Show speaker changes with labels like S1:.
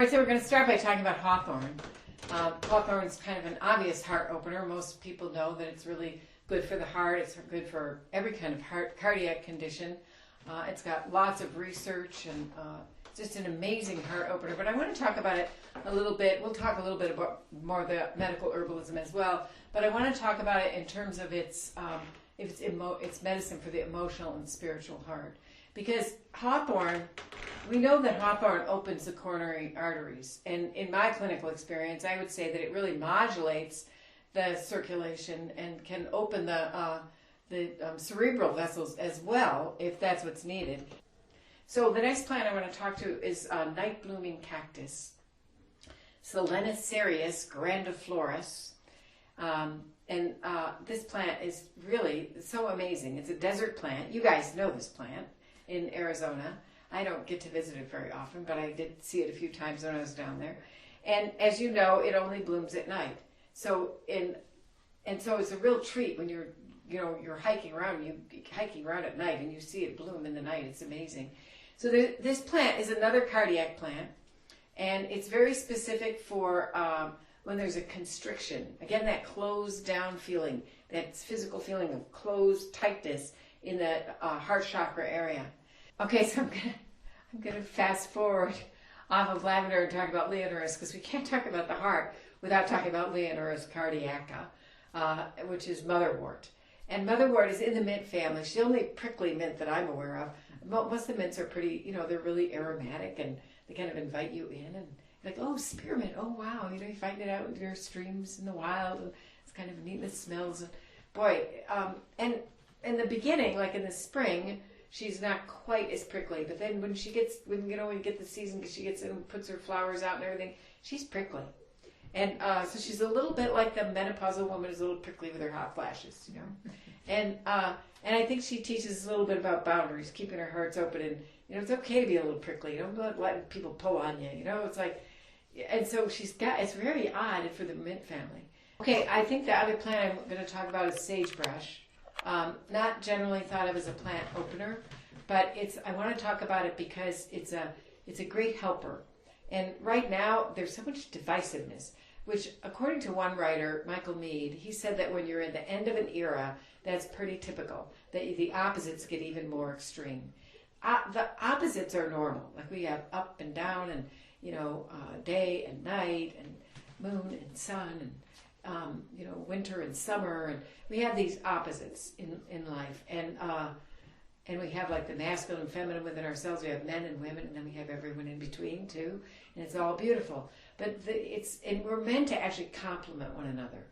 S1: Alright, so we're going to start by talking about hawthorn. Hawthorn is kind of an obvious heart opener. Most people know that it's really good for the heart. It's good for every kind of cardiac condition. It's got lots of research and it's just an amazing heart opener. But I want to talk about it a little bit. We'll talk a little bit about more of the medical herbalism as well. But I want to talk about it in terms of its medicine for the emotional and spiritual heart. Because hawthorn, we know that hawthorn opens the coronary arteries. And in my clinical experience, I would say that it really modulates the circulation and can open the cerebral vessels as well, if that's what's needed. So the next plant I want to talk to is night blooming cactus, cereus grandiflorus. This plant is really so amazing. It's a desert plant. You guys know this plant in Arizona. I don't get to visit it very often, but I did see it a few times when I was down there. And as you know, it only blooms at night. So so it's a real treat when you're hiking around at night and you see it bloom in the night. It's amazing. So this plant is another cardiac plant, and it's very specific for when there's a constriction. Again, that closed down feeling, that physical feeling of closed tightness in the heart chakra area. Okay, so I'm gonna fast forward off of lavender and talk about Leonurus, because we can't talk about the heart without talking about Leonurus cardiaca, which is motherwort. And motherwort is in the mint family. She's the only prickly mint that I'm aware of. Most of the mints are pretty, they're really aromatic and they kind of invite you in and like, oh, spearmint, oh wow, you find it out in your streams in the wild. And it's kind of neat and it smells. And boy, and in the beginning, like in the spring, she's not quite as prickly. But then when you get the season, she gets in and puts her flowers out and everything, she's prickly. And so she's a little bit like the menopausal woman is a little prickly with her hot flashes, And I think she teaches us a little bit about boundaries, keeping our hearts open, and it's okay to be a little prickly. Don't let people pull on you. It's like, and so it's very odd for the mint family. Okay, I think the other plant I'm going to talk about is sagebrush. Not generally thought of as a plant opener, but I want to talk about it because it's a great helper. And right now, there's so much divisiveness, which according to one writer, Michael Mead, he said that when you're in the end of an era, that's pretty typical, that the opposites get even more extreme. The opposites are normal, like we have up and down and, day and night and moon and sun and, winter and summer. And we have these opposites in life. And we have like the masculine and feminine within ourselves. We have men and women, and then we have everyone in between too. And it's all beautiful. But and we're meant to actually complement one another.